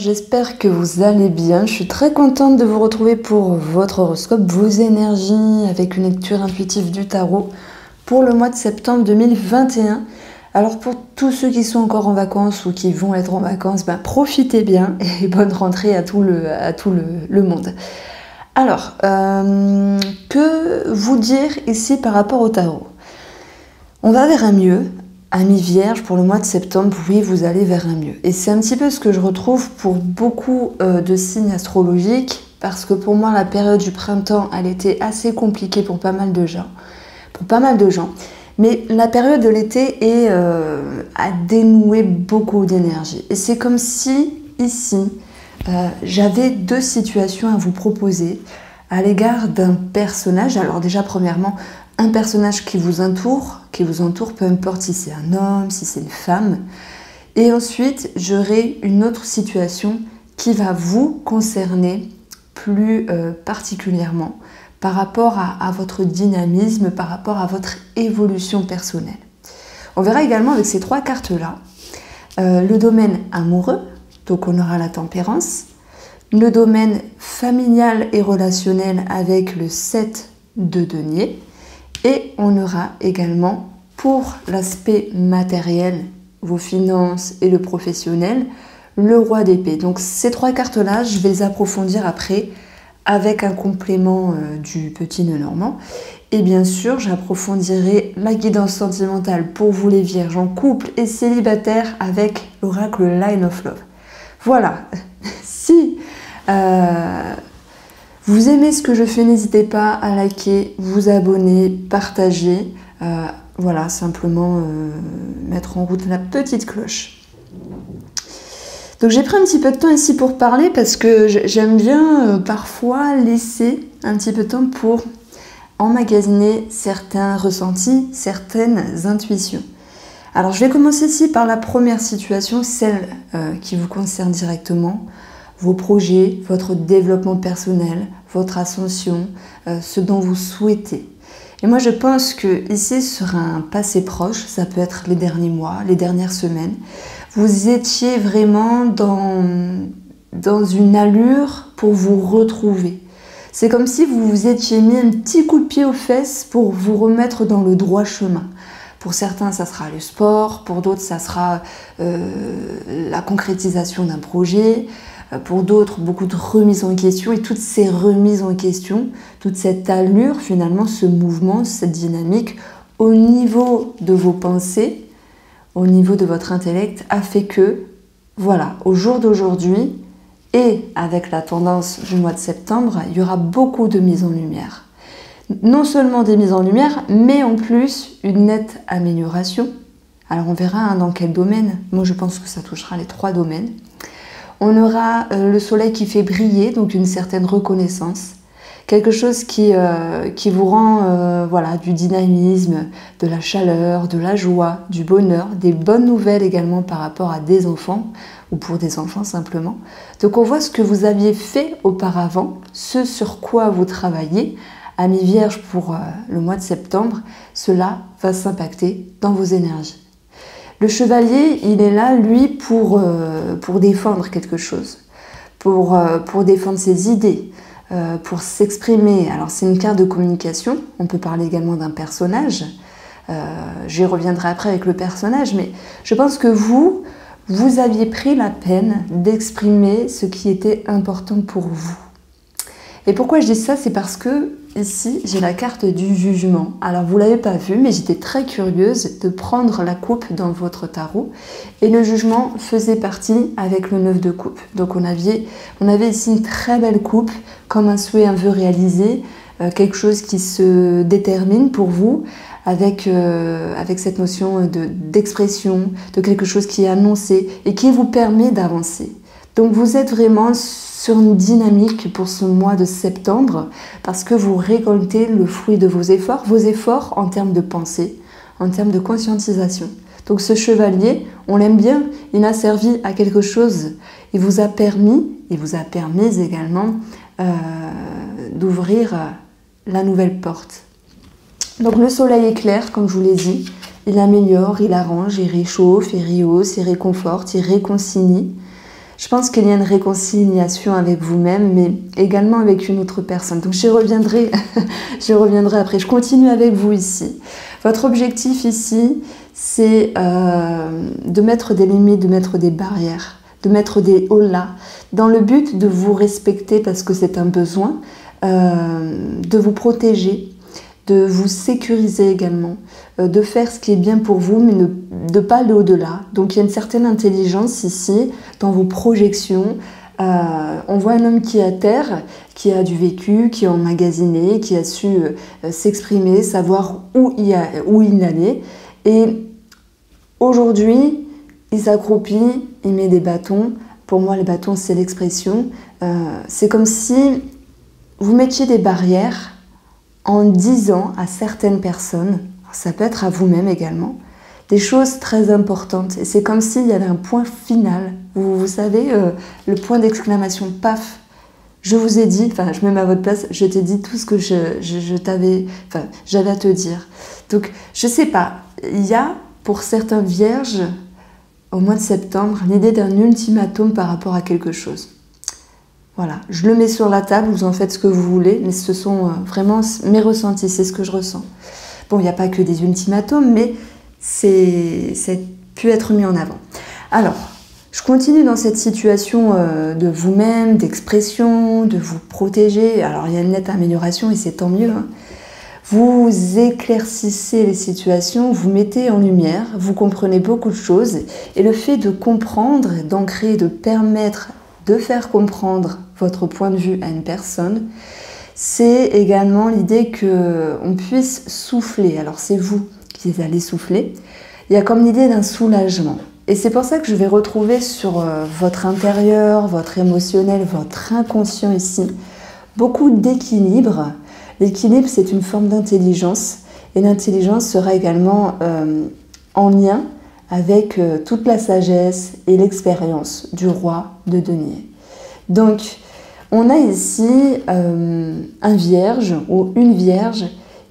j'espère que vous allez bien. Je suis très contente de vous retrouver pour votre horoscope, vos énergies, avec une lecture intuitive du tarot pour le mois de septembre 2021. Alors pour tous ceux qui sont encore en vacances ou qui vont être en vacances, profitez bien et bonne rentrée à tout le monde. Alors, que vous dire ici par rapport au tarot? On va vers un mieux. Amis Vierge, pour le mois de septembre, oui, vous allez vers un mieux. Et c'est un petit peu ce que je retrouve pour beaucoup de signes astrologiques, parce que pour moi, la période du printemps, elle était assez compliquée pour pas mal de gens. Mais la période de l'été a dénoué beaucoup d'énergie. Et c'est comme si, ici, j'avais deux situations à vous proposer à l'égard d'un personnage. Alors déjà, premièrement, un personnage qui vous entoure, peu importe si c'est un homme, si c'est une femme. Et ensuite, j'aurai une autre situation qui va vous concerner plus particulièrement par rapport à votre dynamisme, par rapport à votre évolution personnelle. On verra également avec ces trois cartes-là le domaine amoureux, donc on aura la tempérance, le domaine familial et relationnel avec le 7 de denier, et on aura également pour l'aspect matériel, vos finances et le professionnel, le roi d'épée. Donc ces trois cartes-là, je vais les approfondir après avec un complément du petit nœud normand. Et bien sûr, j'approfondirai la guidance sentimentale pour vous les vierges en couple et célibataires avec l'oracle Line of Love. Voilà, si vous aimez ce que je fais, n'hésitez pas à liker, vous abonner, partager. Voilà, simplement mettre en route la petite cloche. Donc j'ai pris un petit peu de temps ici pour parler parce que j'aime bien parfois laisser un petit peu de temps pour emmagasiner certains ressentis, certaines intuitions. Alors je vais commencer ici par la première situation, celle qui vous concerne directement. Vos projets, votre développement personnel, votre ascension, ce dont vous souhaitez. Et moi je pense que ici sur un passé proche, ça peut être les derniers mois, les dernières semaines, vous étiez vraiment dans une allure pour vous retrouver. C'est comme si vous vous étiez mis un petit coup de pied aux fesses pour vous remettre dans le droit chemin. Pour certains, ça sera le sport, pour d'autres, ça sera la concrétisation d'un projet. Pour d'autres, beaucoup de remises en question, et toutes ces remises en question, toute cette allure, finalement, ce mouvement, cette dynamique, au niveau de vos pensées, au niveau de votre intellect, a fait que, voilà, au jour d'aujourd'hui, et avec la tendance du mois de septembre, il y aura beaucoup de mises en lumière. Non seulement des mises en lumière, mais en plus, une nette amélioration. Alors on verra dans quel domaine. Moi, je pense que ça touchera les trois domaines. On aura le soleil qui fait briller, donc une certaine reconnaissance. Quelque chose qui vous rend voilà, du dynamisme, de la chaleur, de la joie, du bonheur, des bonnes nouvelles également par rapport à des enfants, ou pour des enfants simplement. Donc on voit ce que vous aviez fait auparavant, ce sur quoi vous travaillez. Amis Vierges, pour le mois de septembre, cela va s'impacter dans vos énergies. Le chevalier, il est là, lui, pour défendre quelque chose, pour défendre ses idées, pour s'exprimer. Alors, c'est une carte de communication. On peut parler également d'un personnage. J'y reviendrai après avec le personnage, mais je pense que vous aviez pris la peine d'exprimer ce qui était important pour vous. Et pourquoi je dis ça? C'est parce que ici, j'ai la carte du jugement. Alors, vous ne l'avez pas vu, mais j'étais très curieuse de prendre la coupe dans votre tarot. Et le jugement faisait partie avec le 9 de coupe. Donc, on avait ici une très belle coupe, comme un souhait, un vœu réalisé, quelque chose qui se détermine pour vous, avec cette notion d'expression, de quelque chose qui est annoncé et qui vous permet d'avancer. Donc, vous êtes vraiment sur une dynamique pour ce mois de septembre parce que vous récoltez le fruit de vos efforts en termes de pensée, en termes de conscientisation. Donc ce chevalier, on l'aime bien, il a servi à quelque chose, il vous a permis également d'ouvrir la nouvelle porte. Donc le soleil est clair, comme je vous l'ai dit, il améliore, il arrange, il réchauffe, il rehausse, il réconforte, il réconcilie. Je pense qu'il y a une réconciliation avec vous-même, mais également avec une autre personne. Donc j'y reviendrai, j'y reviendrai après. Je continue avec vous ici. Votre objectif ici, c'est de mettre des limites, de mettre des barrières, de mettre des holà, dans le but de vous respecter parce que c'est un besoin, de vous protéger, de vous sécuriser également, de faire ce qui est bien pour vous, mais de ne pas aller au-delà. Donc il y a une certaine intelligence ici, dans vos projections. On voit un homme qui est à terre, qui a du vécu, qui est emmagasiné, qui a su s'exprimer, savoir où il allait. Et aujourd'hui, il s'accroupit, il met des bâtons. Pour moi, les bâtons, c'est l'expression. C'est comme si vous mettiez des barrières en disant à certaines personnes, ça peut être à vous-même également, des choses très importantes. Et c'est comme s'il y avait un point final. Vous savez, le point d'exclamation, paf, je vous ai dit, enfin je me mets à votre place, je t'ai dit tout ce que j'avais à te dire. Donc je sais pas, il y a pour certains vierges, au mois de septembre, l'idée d'un ultimatum par rapport à quelque chose. Voilà, je le mets sur la table, vous en faites ce que vous voulez, mais ce sont vraiment mes ressentis, c'est ce que je ressens. Bon, il n'y a pas que des ultimatums, mais c'est pu être mis en avant. Alors, je continue dans cette situation de vous-même, d'expression, de vous protéger. Alors, il y a une nette amélioration et c'est tant mieux. Hein. Vous éclaircissez les situations, vous mettez en lumière, vous comprenez beaucoup de choses. Et le fait de comprendre, d'ancrer, de permettre de faire comprendre votre point de vue à une personne, c'est également l'idée qu'on puisse souffler. Alors c'est vous qui allez souffler. Il y a comme l'idée d'un soulagement. Et c'est pour ça que je vais retrouver sur votre intérieur, votre émotionnel, votre inconscient ici, beaucoup d'équilibre. L'équilibre, c'est une forme d'intelligence. Et l'intelligence sera également en lien avec toute la sagesse et l'expérience du roi de denier. Donc, on a ici un vierge ou une vierge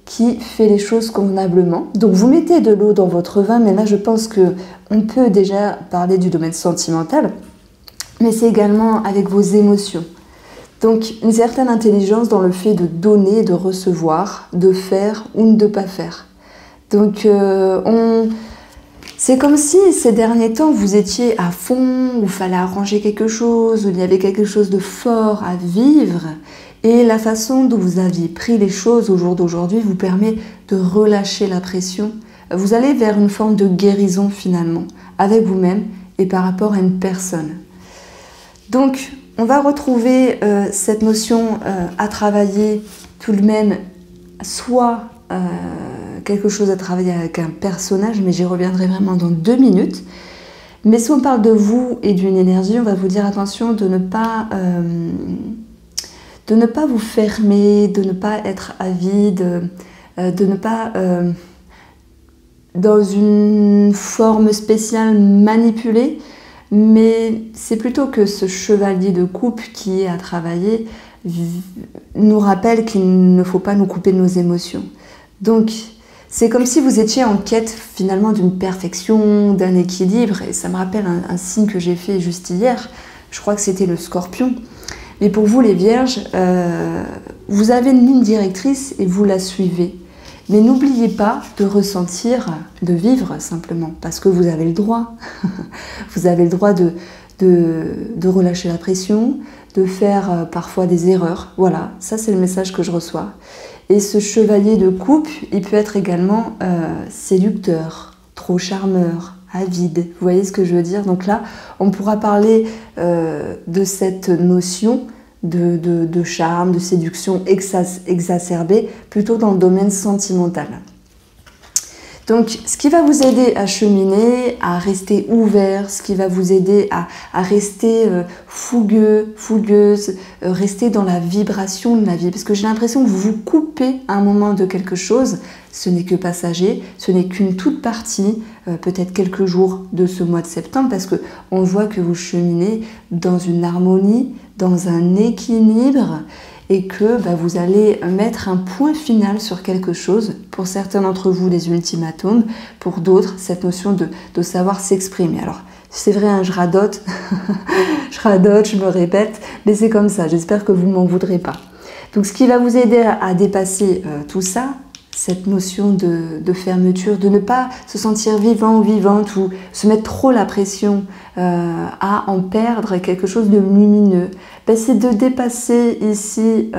qui fait les choses convenablement. Donc, vous mettez de l'eau dans votre vin, mais là, je pense qu'on peut déjà parler du domaine sentimental, mais c'est également avec vos émotions. Donc, une certaine intelligence dans le fait de donner, de recevoir, de faire ou de ne pas faire. Donc, c'est comme si ces derniers temps, vous étiez à fond, où il fallait arranger quelque chose, où il y avait quelque chose de fort à vivre. Et la façon dont vous aviez pris les choses au jour d'aujourd'hui vous permet de relâcher la pression. Vous allez vers une forme de guérison finalement, avec vous-même et par rapport à une personne. Donc, on va retrouver cette notion à travailler tout de même, soit quelque chose à travailler avec un personnage, mais j'y reviendrai vraiment dans 2 minutes. Mais si on parle de vous et d'une énergie, on va vous dire attention de ne pas vous fermer, de ne pas être avide, de ne pas dans une forme spéciale manipuler, mais c'est plutôt que ce chevalier de coupe qui est à travailler nous rappelle qu'il ne faut pas nous couper de nos émotions. Donc, c'est comme si vous étiez en quête finalement d'une perfection, d'un équilibre, et ça me rappelle un signe que j'ai fait juste hier, je crois que c'était le Scorpion. Mais pour vous les Vierges, vous avez une ligne directrice et vous la suivez. Mais n'oubliez pas de ressentir, de vivre simplement, parce que vous avez le droit. Vous avez le droit de relâcher la pression, de faire parfois des erreurs. Voilà, ça c'est le message que je reçois. Et ce chevalier de coupe, il peut être également séducteur, trop charmeur, avide. Vous voyez ce que je veux dire? Donc là, on pourra parler de cette notion de charme, de séduction exacerbée, plutôt dans le domaine sentimental. Donc, ce qui va vous aider à cheminer, à rester ouvert, ce qui va vous aider à rester fougueuse, rester dans la vibration de la vie. Parce que j'ai l'impression que vous vous coupez à un moment de quelque chose. Ce n'est que passager, ce n'est qu'une toute partie, peut-être quelques jours de ce mois de septembre, parce qu'on voit que vous cheminez dans une harmonie, dans un équilibre. et que vous allez mettre un point final sur quelque chose. Pour certains d'entre vous, des ultimatums, pour d'autres, cette notion de savoir s'exprimer. Alors, c'est vrai, hein, je radote, je me répète, mais c'est comme ça, j'espère que vous ne m'en voudrez pas. Donc ce qui va vous aider à dépasser tout ça, cette notion de fermeture, de ne pas se sentir vivant ou vivante ou se mettre trop la pression à en perdre quelque chose de lumineux, c'est de dépasser ici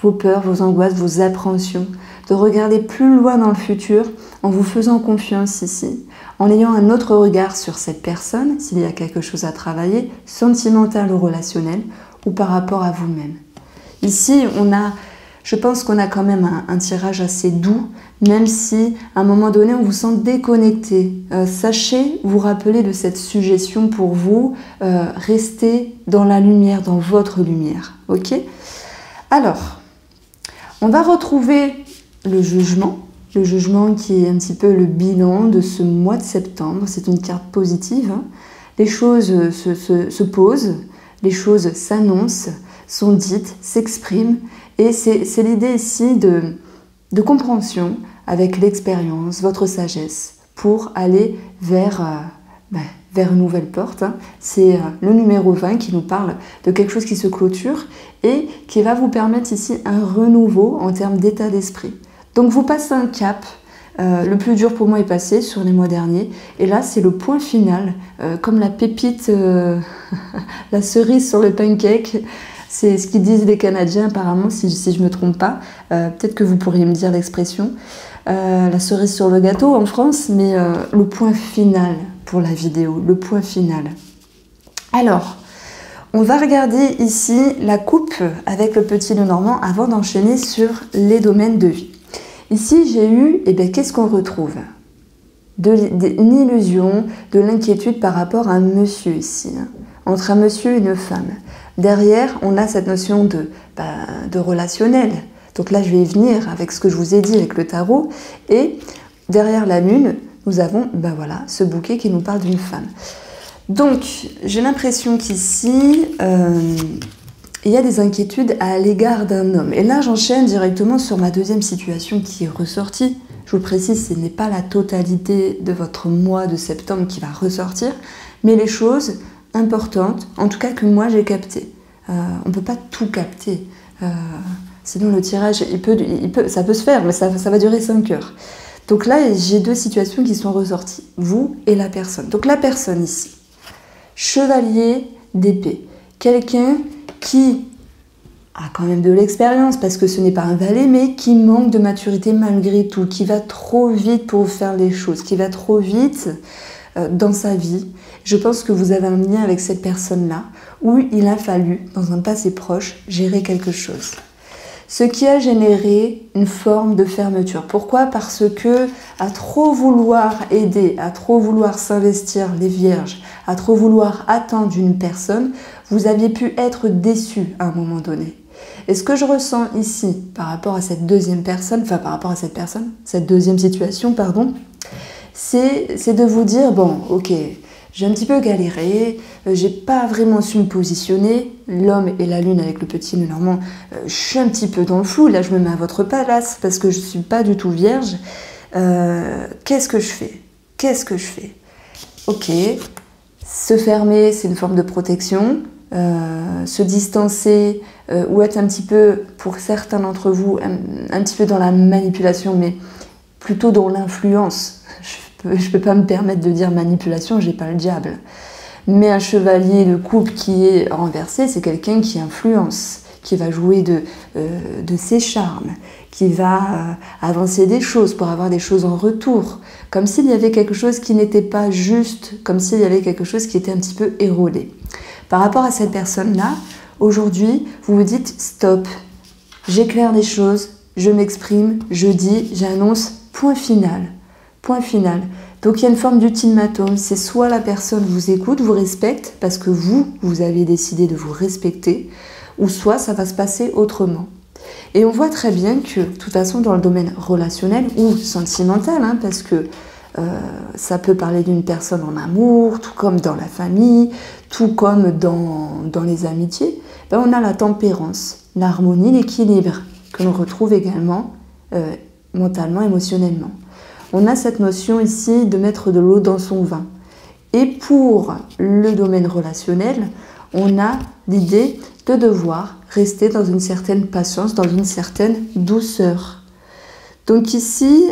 vos peurs, vos angoisses, vos appréhensions, de regarder plus loin dans le futur en vous faisant confiance ici, en ayant un autre regard sur cette personne, s'il y a quelque chose à travailler, sentimental ou relationnel, ou par rapport à vous-même. Ici, je pense qu'on a quand même un tirage assez doux, même si à un moment donné, on vous sent déconnecté. Sachez vous rappeler de cette suggestion pour vous, restez dans la lumière, dans votre lumière. Ok? Alors, on va retrouver le jugement qui est un petit peu le bilan de ce mois de septembre. C'est une carte positive. Hein. Les choses se posent, les choses s'annoncent, sont dites, s'expriment. Et c'est l'idée ici de compréhension avec l'expérience, votre sagesse, pour aller vers une nouvelle porte. Hein. C'est le numéro 20 qui nous parle de quelque chose qui se clôture et qui va vous permettre ici un renouveau en termes d'état d'esprit. Donc vous passez un cap, le plus dur pour moi est passé sur les mois derniers, et là c'est le point final, comme la pépite, la cerise sur le pancake, c'est ce qu'ils disent les Canadiens apparemment, si je ne me trompe pas, peut-être que vous pourriez me dire l'expression, la cerise sur le gâteau en France, mais le point final pour la vidéo, le point final. Alors, on va regarder ici la coupe avec le petit Lenormand avant d'enchaîner sur les domaines de vie. Ici, j'ai eu, qu'est-ce qu'on retrouve? Une illusion, de l'inquiétude par rapport à un monsieur ici, hein, entre un monsieur et une femme. Derrière, on a cette notion de relationnel. Donc là, je vais y venir avec ce que je vous ai dit avec le tarot. Et derrière la lune, nous avons voilà, ce bouquet qui nous parle d'une femme. Donc, j'ai l'impression qu'ici, il y a des inquiétudes à l'égard d'un homme. Et là, j'enchaîne directement sur ma deuxième situation qui est ressortie. Je vous précise, ce n'est pas la totalité de votre mois de septembre qui va ressortir, mais les choses importantes, en tout cas que moi j'ai captées. On ne peut pas tout capter. Sinon, le tirage, ça peut se faire, mais ça va durer 5 heures. Donc là, j'ai deux situations qui sont ressorties. Vous et la personne. Donc la personne ici. Chevalier d'épée. Quelqu'un qui a quand même de l'expérience, parce que ce n'est pas un valet, mais qui manque de maturité malgré tout, qui va trop vite pour faire les choses, qui va trop vite dans sa vie. Je pense que vous avez un lien avec cette personne-là, où il a fallu, dans un passé proche, gérer quelque chose. Ce qui a généré une forme de fermeture. Pourquoi? Parce que à trop vouloir aider, à trop vouloir s'investir les vierges, à trop vouloir attendre une personne, vous aviez pu être déçu à un moment donné. Et ce que je ressens ici, par rapport à cette deuxième personne, cette deuxième situation, pardon, c'est de vous dire, bon, ok, j'ai un petit peu galéré, j'ai pas vraiment su me positionner, l'homme et la lune avec le petit Lenormand, je suis un petit peu dans le flou, là je me mets à votre place parce que je suis pas du tout vierge, qu'est-ce que je fais? Qu'est-ce que je fais? Ok, se fermer, c'est une forme de protection, se distancer ou être un petit peu, pour certains d'entre vous, un petit peu dans la manipulation, mais plutôt dans l'influence. Je peux pas me permettre de dire manipulation, j'ai pas le diable. Mais un chevalier de coupe qui est renversé, c'est quelqu'un qui influence, qui va jouer de ses charmes, qui va avancer des choses pour avoir des choses en retour, comme s'il y avait quelque chose qui n'était pas juste, comme s'il y avait quelque chose qui était un petit peu érodé. Par rapport à cette personne-là, aujourd'hui, vous vous dites stop, j'éclaire les choses, je m'exprime, je dis, j'annonce, point final. Point final. Donc il y a une forme d'ultimatum, c'est soit la personne vous écoute, vous respecte, parce que vous avez décidé de vous respecter, ou soit ça va se passer autrement. Et on voit très bien que, de toute façon, dans le domaine relationnel ou sentimental, hein, parce que Ça peut parler d'une personne en amour, tout comme dans la famille, tout comme dans les amitiés. Ben, on a la tempérance, l'harmonie, l'équilibre, que l'on retrouve également mentalement, émotionnellement. On a cette notion ici de mettre de l'eau dans son vin. Et pour le domaine relationnel, on a l'idée de devoir rester dans une certaine patience, dans une certaine douceur. Donc ici,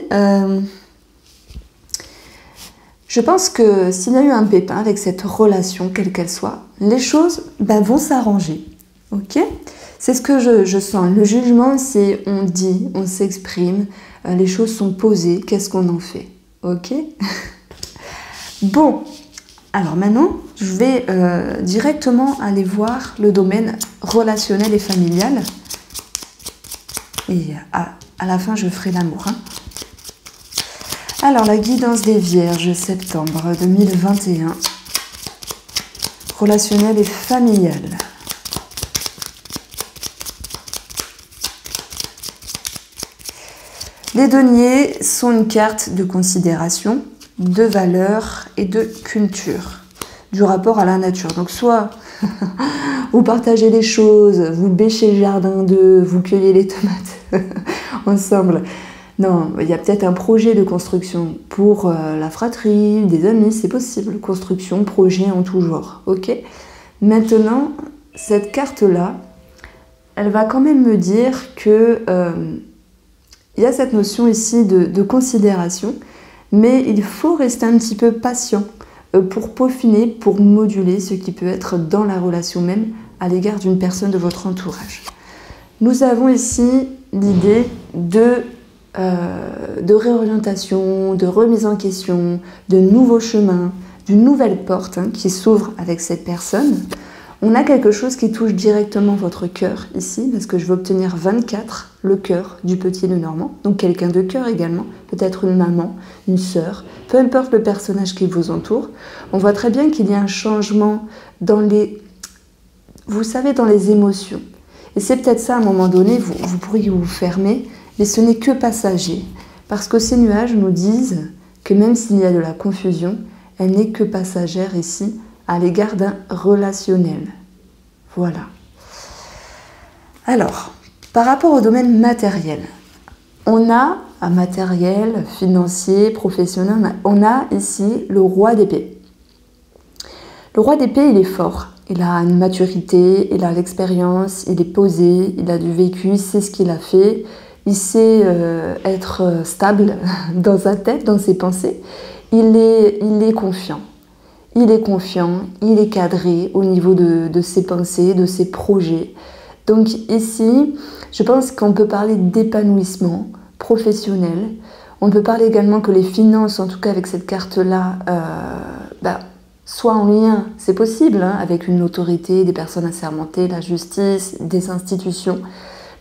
je pense que s'il y a eu un pépin avec cette relation, quelle qu'elle soit, les choses vont s'arranger. Ok ? C'est ce que je sens. Le jugement, c'est on dit, on s'exprime, les choses sont posées, qu'est-ce qu'on en fait? Ok? Bon, alors maintenant, je vais directement aller voir le domaine relationnel et familial. Et à la fin, je ferai l'amour. Hein. Alors, la guidance des Vierges, septembre 2021. Relationnel et familial. Les deniers sont une carte de considération, de valeur et de culture, du rapport à la nature. Donc soit vous partagez les choses, vous bêchez le jardin d'eux, vous cueillez les tomates ensemble. Non, il y a peut-être un projet de construction pour la fratrie, des amis, c'est possible. Construction, projet en tout genre, ok? Maintenant, cette carte-là, elle va quand même me dire que il y a cette notion ici de considération, mais il faut rester un petit peu patient pour peaufiner, pour moduler ce qui peut être dans la relation même à l'égard d'une personne de votre entourage. Nous avons ici l'idée de réorientation, de remise en question, de nouveaux chemins, d'une nouvelle porte qui s'ouvre avec cette personne. On a quelque chose qui touche directement votre cœur ici, parce que je veux obtenir 24, le cœur du petit Lenormand. Donc quelqu'un de cœur également, peut-être une maman, une sœur, peu importe le personnage qui vous entoure. On voit très bien qu'il y a un changement dans les, vous savez, dans les émotions. Et c'est peut-être ça, à un moment donné, vous pourriez vous fermer, mais ce n'est que passager. Parce que ces nuages nous disent que même s'il y a de la confusion, elle n'est que passagère ici, à l'égard d'un relationnel. Voilà. Alors, par rapport au domaine matériel, on a un matériel financier, professionnel, on a ici le roi d'épée. Le roi d'épée, il est fort. Il a une maturité, il a l'expérience, il est posé, il a du vécu, il sait ce qu'il a fait, il sait être stable dans sa tête, dans ses pensées. Il est confiant. Il est confiant, il est cadré au niveau de ses pensées, de ses projets. Donc ici, je pense qu'on peut parler d'épanouissement professionnel. On peut parler également que les finances, en tout cas avec cette carte-là, soient en lien, c'est possible, avec une autorité, des personnes assermentées, la justice, des institutions.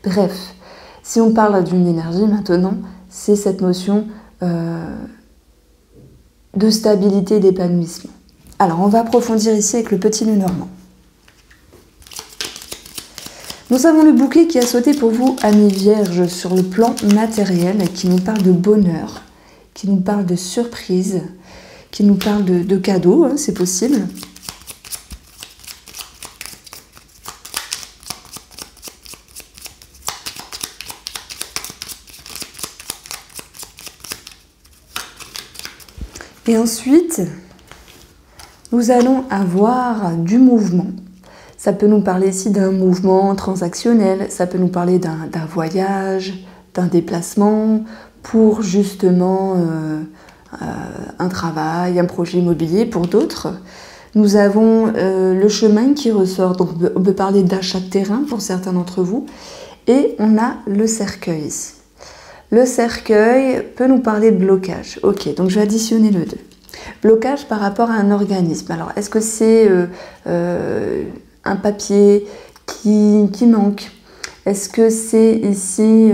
Bref, si on parle d'une énergie maintenant, c'est cette notion de stabilité, d'épanouissement. Alors, on va approfondir ici avec le petit Lenormand. Nous avons le bouquet qui a sauté pour vous, amis vierges, sur le plan matériel, qui nous parle de bonheur, qui nous parle de surprise, qui nous parle de cadeaux, c'est possible. Et ensuite, nous allons avoir du mouvement. Ça peut nous parler ici d'un mouvement transactionnel, ça peut nous parler d'un voyage, d'un déplacement pour justement un travail, un projet immobilier pour d'autres. Nous avons le chemin qui ressort, donc on peut parler d'achat de terrain pour certains d'entre vous. Et on a le cercueil ici. Le cercueil peut nous parler de blocage. Ok, donc je vais additionner le 2. Blocage par rapport à un organisme. Alors, est-ce que c'est un papier qui manque? Est-ce que c'est ici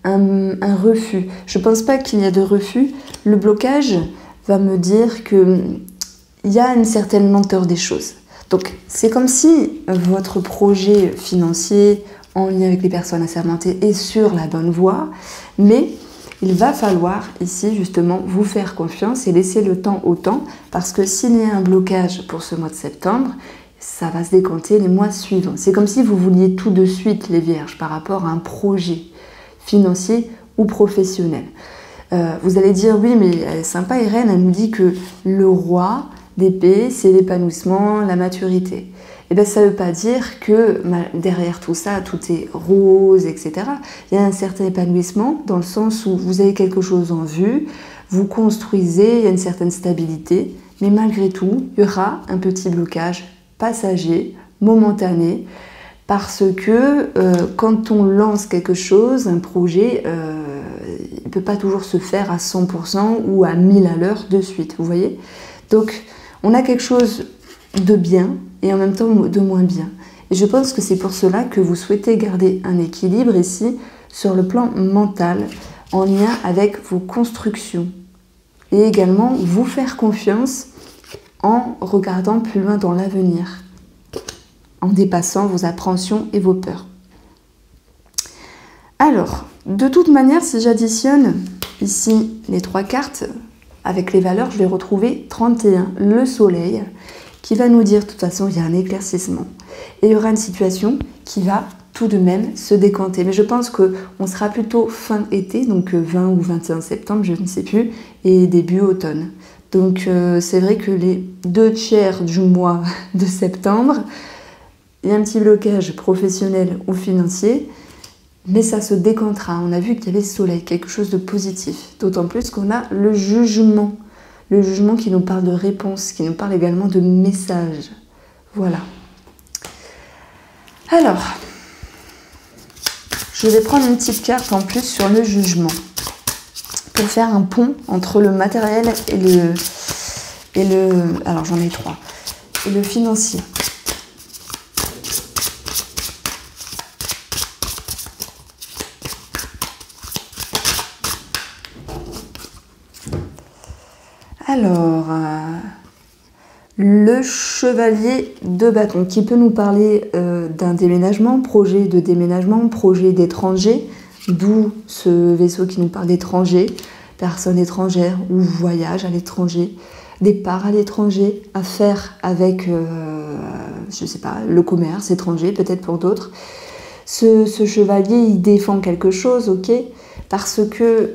un refus? Je ne pense pas qu'il y a de refus. Le blocage va me dire qu'il y a une certaine lenteur des choses. Donc, c'est comme si votre projet financier en lien avec les personnes assermentées est sur la bonne voie, mais il va falloir ici justement vous faire confiance et laisser le temps au temps, parce que s'il y a un blocage pour ce mois de septembre, ça va se décanter les mois suivants. C'est comme si vous vouliez tout de suite, les Vierges, par rapport à un projet financier ou professionnel. Vous allez dire, oui, mais elle est sympa, Irène, elle nous dit que le roi d'épée, c'est l'épanouissement, la maturité. Eh bien, ça ne veut pas dire que derrière tout ça, tout est rose, etc. Il y a un certain épanouissement dans le sens où vous avez quelque chose en vue, vous construisez, il y a une certaine stabilité, mais malgré tout, il y aura un petit blocage passager, momentané, parce que quand on lance quelque chose, un projet, il ne peut pas toujours se faire à 100% ou à 1000 à l'heure de suite, vous voyez? Donc, on a quelque chose de bien et en même temps de moins bien. Et je pense que c'est pour cela que vous souhaitez garder un équilibre ici sur le plan mental, en lien avec vos constructions. Et également, vous faire confiance en regardant plus loin dans l'avenir, en dépassant vos appréhensions et vos peurs. Alors, de toute manière, si j'additionne ici les 3 cartes, avec les valeurs, je vais retrouver 31, le soleil, qui va nous dire, de toute façon, il y a un éclaircissement. Et il y aura une situation qui va tout de même se décanter. Mais je pense qu'on sera plutôt fin été, donc 20 ou 21 septembre, je ne sais plus, et début automne. Donc c'est vrai que les 2/3 du mois de septembre, il y a un petit blocage professionnel ou financier, mais ça se décantera. On a vu qu'il y avait le soleil, quelque chose de positif. D'autant plus qu'on a le jugement. Le jugement qui nous parle de réponse, qui nous parle également de message. Voilà. Alors, je vais prendre une petite carte en plus sur le jugement, pour faire un pont entre le matériel et le alors j'en ai 3, et le financier. Alors, le chevalier de bâton, qui peut nous parler d'un déménagement, projet de déménagement, projet d'étranger, d'où ce vaisseau qui nous parle d'étranger, personne étrangère ou voyage à l'étranger, départ à l'étranger, affaire avec, je ne sais pas, le commerce étranger, peut-être pour d'autres. Ce chevalier, il défend quelque chose, ok, parce que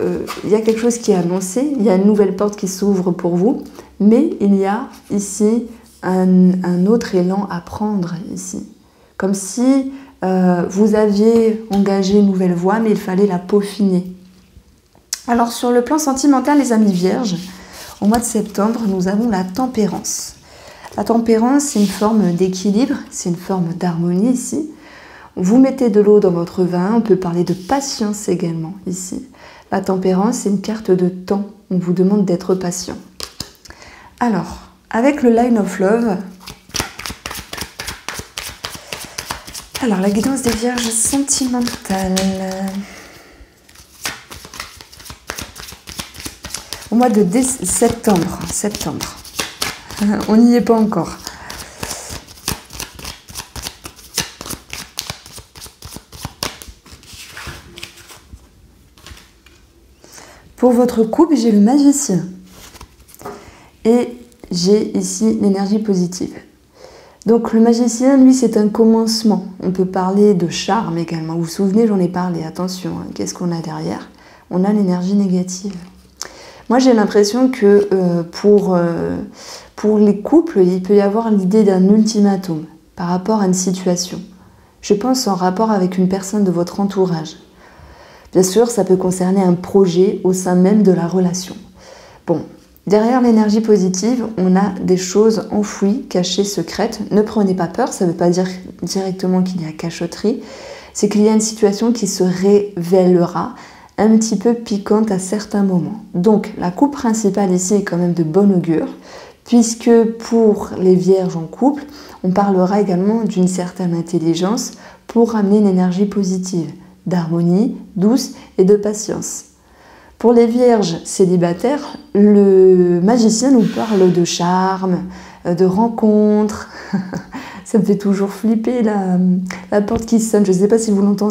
y a quelque chose qui est annoncé, il y a une nouvelle porte qui s'ouvre pour vous, mais il y a ici un autre élan à prendre ici. Comme si vous aviez engagé une nouvelle voie, mais il fallait la peaufiner. Alors sur le plan sentimental, les amis vierges, au mois de septembre, nous avons la tempérance. La tempérance, c'est une forme d'équilibre, c'est une forme d'harmonie ici. Vous mettez de l'eau dans votre vin, on peut parler de patience également ici. La tempérance, c'est une carte de temps, on vous demande d'être patient. Alors, avec le Line of Love, alors la guidance des vierges sentimentales. Au mois de septembre, on n'y est pas encore. Pour votre couple, j'ai le magicien. Et j'ai ici l'énergie positive. Donc le magicien, lui, c'est un commencement. On peut parler de charme également. Vous vous souvenez, j'en ai parlé. Attention, hein, qu'est-ce qu'on a derrière? On a l'énergie négative. Moi, j'ai l'impression que pour les couples, il peut y avoir l'idée d'un ultimatum par rapport à une situation. Je pense en rapport avec une personne de votre entourage. Bien sûr, ça peut concerner un projet au sein même de la relation. Bon, derrière l'énergie positive, on a des choses enfouies, cachées, secrètes. Ne prenez pas peur, ça ne veut pas dire directement qu'il y a cachotterie. C'est qu'il y a une situation qui se révélera un petit peu piquante à certains moments. Donc, la coupe principale ici est quand même de bon augure, puisque pour les vierges en couple, on parlera également d'une certaine intelligence pour amener une énergie positive, d'harmonie, douce et de patience. Pour les vierges célibataires, le magicien nous parle de charme, de rencontres. Ça me fait toujours flipper la porte qui sonne. Je ne sais pas si vous l'entendez.